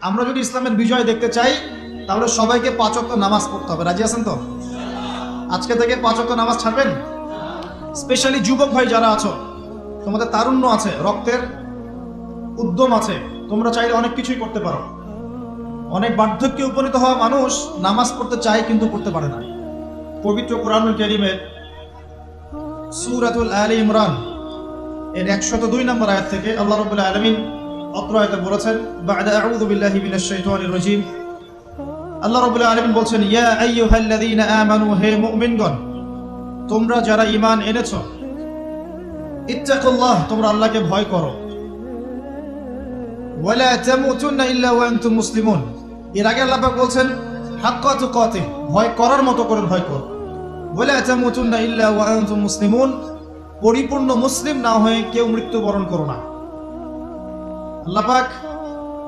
আমরা যদি ইসলামের বিজয় দেখতে চাই তাহলে সবাইকে 5 ওয়াক্ত নামাজ পড়তে হবে। রাজি আছেন তো? আজকে থেকে 5 ওয়াক্ত নামাজ ছাড়বেন? স্পেশালি যুবক ভাই যারা আছো, তোমাদের তারুণ্য আছে, রক্তের উদ্যম আছে, তোমরা চাইলে অনেক কিছুই করতে পারো। অনেক বার্ধক্যে উপনীত হওয়া মানুষ নামাজ পড়তে চায় কিন্তু পড়তে পারে না। পবিত্র কুরআনুল কারীমের সূরাতুল আলে ইমরান এর 102 নম্বর আয়াত থেকে আল্লাহ রাব্বুল আলামিন অত্র আয়াতে বলেছেন, বা'দা আউযু বিল্লাহি মিনাশ শাইতানির রাজীম। আল্লাহ রাব্বুল আলামিন বলছেন, ইয়া আইয়ুহাল্লাযীনা আমানু, হে মুমিনগণ, তোমরা যারা ঈমান এনেছো, ইত্তাকুল্লাহ, তোমরা আল্লাহকে ভয় করো, ওয়ালা তামুতুন্না ইল্লা ওয়া আনতুম মুসলিমুন। এর আগে আল্লাহ পাক বলছেন হাক্কা তুকাতিহ, ভয় করার মতো করে ভয় করো, ওয়ালা তামুতুন্না ইল্লা ওয়া আনতুম মুসলিমুন, পরিপূর্ণ মুসলিম না হয়ে কেউ মৃত্যুবরণ করো না। আল্লাহ পাক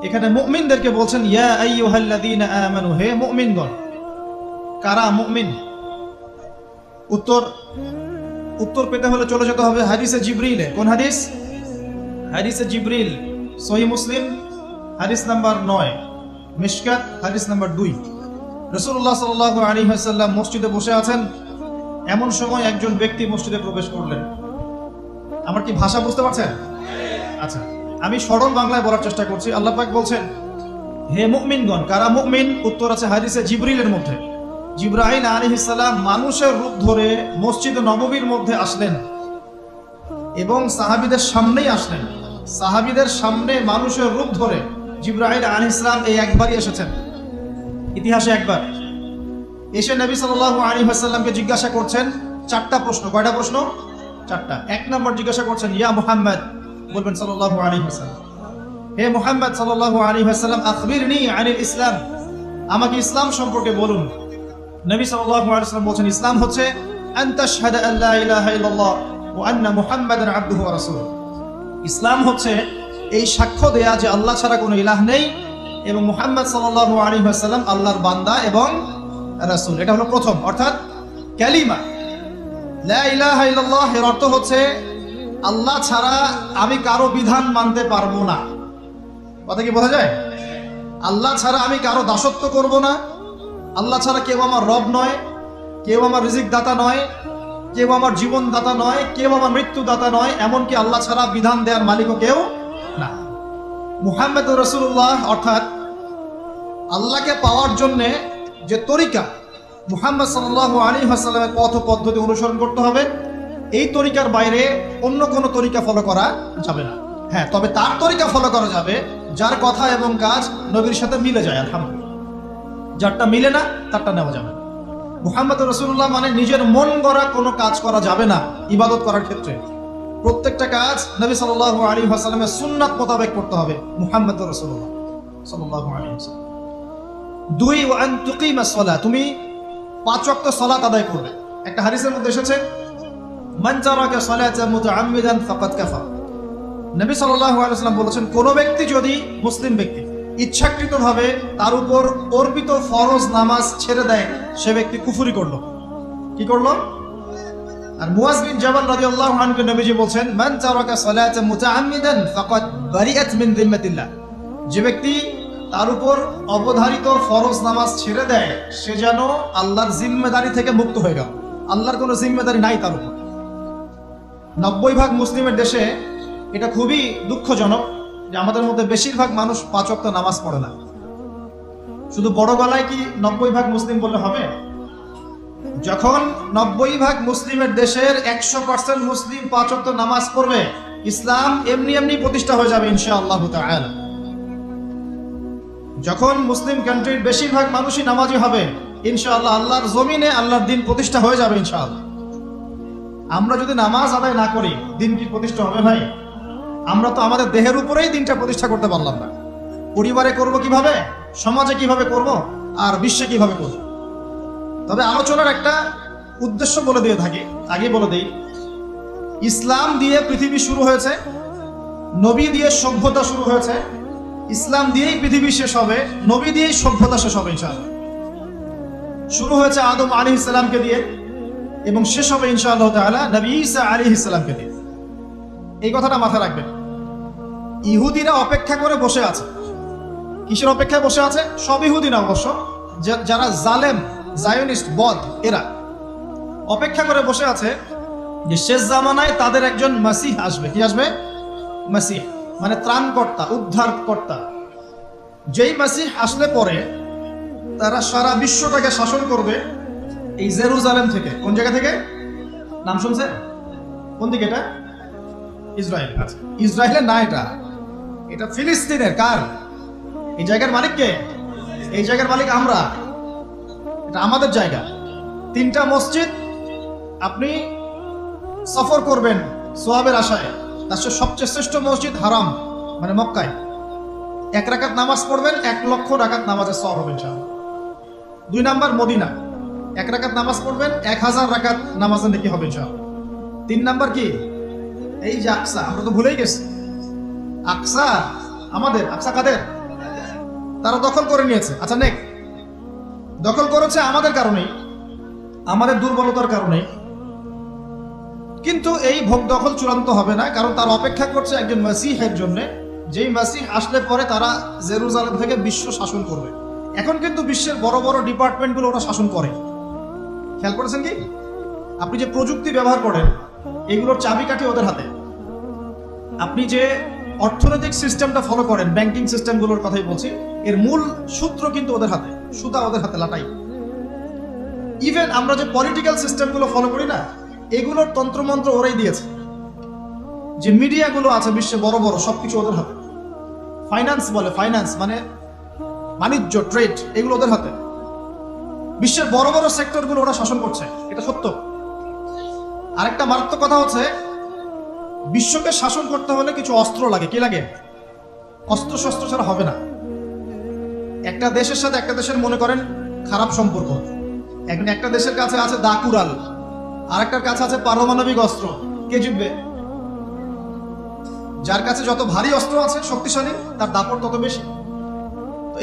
এখানে মুমিনদেরকে বলছেন, ইয়া আইয়ুহাল্লাযীনা আমানু, হে মুমিনগণ। কারা মুমিন? উত্তর পেতে হলে চলে যেতে হবে হাদিসে জিবরিলে। কোন হাদিস? হাদিসে জিবরিল, সহিহ মুসলিম হাদিস নাম্বার 9, মিশকাত হাদিস নাম্বার 2। রাসূলুল্লাহ সাল্লাল্লাহু আলাইহি ওয়াসাল্লাম মসজিদে বসে আছেন, এমন সময় একজন ব্যক্তি মসজিদে প্রবেশ করলেন। আমার কি ভাষা বুঝতে পারছেন? আচ্ছা, আমি সরল বাংলায় বলার চেষ্টা করছি। আল্লাহ পাক বলছেন, হে মুমিনগণ। কারা মুমিন? উত্তর আছে হাদিসে জিবরিলের মধ্যে। জিবরাইল আলাইহিস সালাম মানুষের রূপ ধরে মসজিদ নববীর মধ্যে আসলেন এবং সাহাবীদের সামনেই আসলেন। সাহাবীদের সামনে মানুষের রূপ ধরে জিবরাইল আলাইহিস সালাম এই একবারই এসেছেন, ইতিহাসে একবার এসে নবী সাল্লাল্লাহু আলাইহি ওয়াসাল্লামকে জিজ্ঞাসা করছেন 4টা প্রশ্ন। কয়টা প্রশ্ন? 4টা। 1 নম্বর জিজ্ঞাসা করছেন, ইয়া মুহাম্মদ, বলবেন সাল্লাল্লাহু আলাইহি ওয়াসাল্লাম, হে মুহাম্মদ সাল্লাল্লাহু আলাইহি ওয়াসাল্লাম, আখবিরনি আনিল ইসলাম, আমাকে ইসলাম সম্পর্কে বলুন। নবী সাল্লাল্লাহু আলাইহি ওয়াসাল্লাম বলেন, ইসলাম হচ্ছে আন তাশহাদা আল্লা ইলাহা ইল্লাল্লাহ ওয়া আন্না মুহাম্মাদান আবদুহু ওয়া রাসূলুহু। ইসলাম হচ্ছে এই সাক্ষ্য দেয়া যে আল্লাহ ছাড়া কোনো ইলাহ নেই এবং মুহাম্মদ সাল্লাল্লাহু আলাইহি ওয়াসাল্লাম আল্লাহর বান্দা এবং রাসূল। এটা হলো প্রথম, অর্থাৎ কালিমা লা ইলাহা ইল্লাল্লাহ। এর অর্থ হচ্ছে আল্লাহ ছাড়া আমি কারো বিধান মানতে পারবো না। কথা কি বোঝা যায়? আল্লাহ ছাড়া আমি কারো দাসত্ব করব না। আল্লাহ ছাড়া কেউ আমার রব নয়, কেউ আমার রিজিক দাতা নয়, কেউ আমার জীবন দাতা নয়, কেউ আমার মৃত্যু দাতা নয়, এমনকি আল্লাহ ছাড়া বিধান দেওয়ার মালিকও কেউ না। মুহাম্মদুর রাসূলুল্লাহ, অর্থাৎ আল্লাহকে পাওয়ার জন্য যে তরিকা, মুহাম্মদ সাল্লাল্লাহু আলাইহি ওয়াসাল্লামের পথ পদ্ধতি অনুসরণ করতে হবে। এই তরিকার বাইরে অন্য কোনো তরিকা ফলো করা যাবে না। হ্যাঁ, তবে তার তরিকা ফলো করা যাবে যার কথা এবং কাজ নবীর সাথে মিলে যায়, আলহামদুলিল্লাহ। যারটা মিলে না তারটা নেওয়া যাবে না। মুহাম্মদ রাসূলুল্লাহ মানে নিজের মন গড়া কোনো কাজ করা যাবে না। ইবাদত করার ক্ষেত্রে প্রত্যেকটা কাজ নবী সাল্লাল্লাহু আলাইহি ওয়াসাল্লামের সুন্নাত মোতাবেক করতে হবে। মুহাম্মদ রাসূলুল্লাহ সাল্লাল্লাহু আলাইহি ওয়াসাল্লাম। 2, ওয়া আন তুকিমাস সালাহ, তুমি 5 ওয়াক্ত সালাত আদায় করবে। একটা হাদিসের মধ্যে এসেছে, মান তারাকা সালাতা মুতাআম্মিদান ফাকাদ কাফার। নবী সাল্লাল্লাহু আলাইহি ওয়াসাল্লাম বলেছেন, কোন ব্যক্তি যদি, মুসলিম ব্যক্তি, ইচ্ছাকৃতভাবে তার উপর অর্পিত ফরজ নামাজ ছেড়ে দেয়, সে ব্যক্তি কুফরি করলো। কি করলো? আর মুয়াজ বিন জাবাল রাদিয়াল্লাহু আনহু নবীজি বলছেন, মান তারাকা সালাতা মুতাআম্মিদান ফাকাদ বারিআত মিন যিম্মাতিল্লাহ। যে ব্যক্তি তার উপর অবধারিত ফরজ নামাজ ছেড়ে দেয়, সে যেন আল্লাহর জিম্মেদারি থেকে মুক্ত হয়ে গেল। আল্লাহর কোনো জিম্মেদারি নাই তার উপর। 90% মুসলিমের দেশে এটা খুবই দুঃখজনক যে আমাদের মধ্যে বেশিরভাগ মানুষ 5 ওয়াক্ত নামাজ পড়ে না। শুধু বড় গলায় কি 90% মুসলিম বললে হবে? যখন 90% মুসলিমের দেশের 100% মুসলিম 5 ওয়াক্ত নামাজ পড়বে, ইসলাম এমনি এমনি প্রতিষ্ঠা হয়ে যাবে ইনশাআল্লাহ তাআলা। যখন মুসলিম কান্ট্রির বেশিরভাগ মানুষই নামাজি হবে, ইনশাআল্লাহ আল্লাহর জমিনে আল্লাহর দিন প্রতিষ্ঠা হয়ে যাবে ইনশাআল্লাহ। আমরা যদি নামাজ আদায় না করি, দিন কি প্রতিষ্ঠা হবে ভাই? আমরা তো আমাদের দেহের উপরেই দিনটা প্রতিষ্ঠা করতে পারলাম না। পরিবারে করব কিভাবে, সমাজে কিভাবে করব, আর বিশ্বে কিভাবে করব? তবে আলোচনার একটা উদ্দেশ্য বলে দিয়ে থাকি, আগে বলে দেই, ইসলাম দিয়ে পৃথিবী শুরু হয়েছে, নবী দিয়ে সভ্যতা শুরু হয়েছে, ইসলাম দিয়েই পৃথিবী শেষ হবে, নবী দিয়েই সভ্যতা শেষ হবে ইনশাআল্লাহ। শুরু হয়েছে আদম আলাইহিস সালামকে দিয়ে এবং শেষ হবে ইনশাআল্লাহ তাআলা নবী ঈসা আলাইহিস সালামকে দিয়ে। এই কথাটা মাথায় রাখবেন। ইহুদিরা অপেক্ষা করে বসে আছে কিসের অপেক্ষায় বসে আছে? সব ইহুদি না অবশ্য, যারা জালেম জায়নিস্ট বদ, এরা অপেক্ষা করে বসে আছে যে শেষ জামানায় তাদের একজন মাসিহ আসবে। কি আসবে? মাসিহ মানে ত্রাণকর্তা, উদ্ধারকর্তা। যেই মাসিহ আসলে পরে তারা সারা বিশ্বটাকে শাসন করবে এই জেরুজালেম থেকে। কোন জায়গা থেকে? নাম শুনছেন? কোন দিকে এটা? ইসরায়েল। আচ্ছা, ইসরায়েলের না, এটা ফিলিস্তিনের। কার? এই জায়গার মালিক কে? এই জায়গার মালিক আমরা। এটা আমাদের জায়গা। 3টা মসজিদ আপনি সফর করবেন সোয়াবের আশায়। তার সবচেয়ে শ্রেষ্ঠ মসজিদ হারাম মানে মক্কায়। 1 রাকাত নামাজ পড়বেন, 1 লক্ষ রাকাত নামাজের সওয়াব হবে ইনশাআল্লাহ। 2 নাম্বার মদিনা, 1 রাকাত নামাজ পড়বেন, 1000 রাকাত নামাজের নেকি হবে ইনশাআল্লাহ। 3 নাম্বার কি? এই যে আকসা, আমরা তো ভুলেই গেছি। আকসা আমাদের, আকসা কাদের? তারা দখল করে নিয়েছে। আচ্ছা, দখল করেছে আমাদের কারণেই, আমাদের দুর্বলতার কারণে। কিন্তু এই ভোগ দখল চূড়ান্ত হবে না, কারণ তার অপেক্ষা করছে একজন মাসিহের জন্য, যেই মাসিহ আসলে পরে তারা জেরুজালেম থেকে বিশ্ব শাসন করবে। এখন কিন্তু বিশ্বের বড় বড় ডিপার্টমেন্টগুলো ওরা শাসন করে। খেয়াল করেছেন কি? আপনি যে প্রযুক্তি ব্যবহার করেন এগুলোর চাবিকাঠি ওদের হাতে। আপনি যে অর্থনৈতিক সিস্টেমটা ফলো করেন, ব্যাংকিং সিস্টেমগুলোর কথাই বলছি, এর মূল সূত্র কিন্তু ওদের হাতে, সুতা ওদের হাতে লাটাই। ইভেন আমরা যে পলিটিক্যাল সিস্টেমগুলো ফলো করি না, এগুলোর তন্ত্রমন্ত্র ওরাই দিয়েছে। যে মিডিয়াগুলো আছে বিশ্বে বড় বড়, সবকিছু ওদের হাতে। ফাইন্যান্স বলে, ফাইন্যান্স মানে বাণিজ্য, ট্রেড, এগুলো ওদের হাতে। বিশ্বের বড় বড় সেক্টরগুলো ওরা শাসন করছে, এটা সত্য। আরেকটা মারাত্মক কথা হচ্ছে, বিশ্বকে শাসন করতে হলে কিছু অস্ত্র লাগে। কি লাগে? অস্ত্র শস্ত্র ছাড়া হবে না। একটা দেশের সাথে একটা দেশের মনে করেন খারাপ সম্পর্ক, একটা দেশের কাছে আছে দাকুরাল, আর একটার কাছে আছে পারমাণবিক অস্ত্র। কে জিতবে? যার কাছে যত ভারী অস্ত্র আছে, শক্তিশালী, তার দাপট তত বেশি।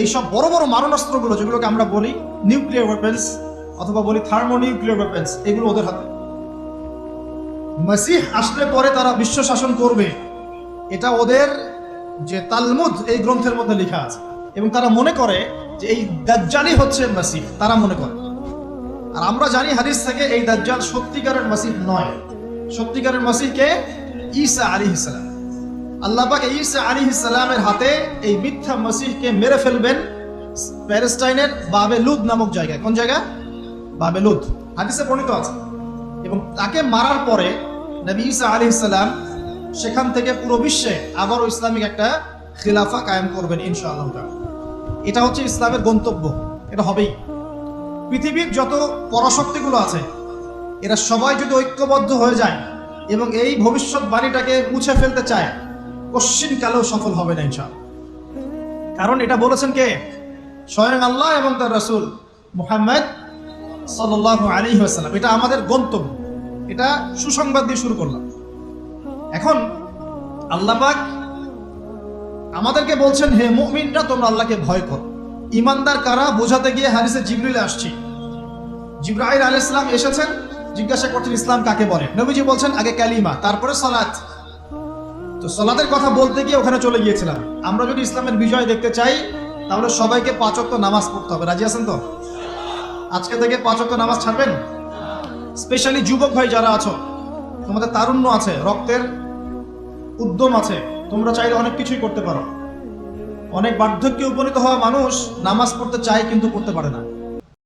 এইসব বড় বড় মারণাস্ত্রগুলো, যেগুলোকে আমরা বলি নিউক্লিয়ার ওয়েপেন্স অথবা বলি থার্মোনিউক্লিয়ার ওয়েপেন্স, এগুলো ওদের হাতে। মাসিহ আসলে পরে তারা বিশ্ব শাসন করবে, এটা ওদের যে তালমুদ এই গ্রন্থের মধ্যে লেখা আছে। এবং তারা মনে করে যে এই দাজ্জালই হচ্ছে মাসিহ, তারা মনে করে। আর আমরা জানি হাদিস থেকে এই দাজ্জাল সত্যিকারের মাসিহ নয়। সত্যিকারের মাসিহ কে? ঈসা আলাইহিস সালাম। আল্লাহ পাক ঈসা আলাইহিস সালামের হাতে এই মিথ্যা মাসিহকে মেরে ফেলবেন প্যালেস্টাইনের বাবেলুদ নামক জায়গায়। কোন জায়গা? বাবেলুদ, হাদিসে বর্ণিত আছে। এবং তাকে মারার পরে নবী ঈসা আলাইহিস সালাম সেখান থেকে পুরো বিশ্বে আবারও ইসলামিক একটা খিলাফা কায়েম করবেন ইনশাআল্লাহ তাআলা। এটা হচ্ছে ইসলামের গন্তব্য, এটা হবেই। পৃথিবীর যত পরাশক্তিগুলো আছে এরা সবাই যদি ঐক্যবদ্ধ হয়ে যায় এবং এই ভবিষ্যৎবাণীটাকে মুছে ফেলতে চায়, কশ্চিনকালেও সফল হবে না ইনশাআল্লাহ। কারণ এটা বলেছেন কে? স্বয়ং আল্লাহ এবং তার রাসূল মুহাম্মদ সাল্লাল্লাহু আলাইহি ওয়াসাল্লাম। এটা আমাদের গন্তব্য, এটা সুসংবাদ দিয়ে শুরু করলাম। এখন আল্লাহ পাক আমাদেরকে বলছেন, হে মুমিনরা, তোমরা আল্লাহকে ভয় করো। ইমানদার কারা বোঝাতে গিয়ে হাদিসে জিবরিল আসছে। জিবরাইল আলাইহিস সালাম এসেছেন, জিজ্ঞাসা করছেন ইসলাম কাকে বলে। নবীজি বলছেন আগে কালিমা, তারপরে সালাত। তো সালাতের কথা বলতে গিয়ে ওখানে চলে গিয়েছিলাম। আমরা যদি ইসলামের বিজয় দেখতে চাই তাহলে সবাইকে 5 ওয়াক্ত নামাজ পড়তে হবে। রাজি আছেন তো? আজকে থেকে 5 ওয়াক্ত নামাজ ছাড়বেন? স্পেশালি যুবক ভাই যারা আছো, তোমাদের তারুণ্য আছে, রক্তের উদ্যম আছে, তোমরা চাইলে অনেক কিছুই করতে পারো। অনেক বার্ধক্যে উপনীত হওয়া মানুষ নামাজ পড়তে চায় কিন্তু পড়তে পারে না।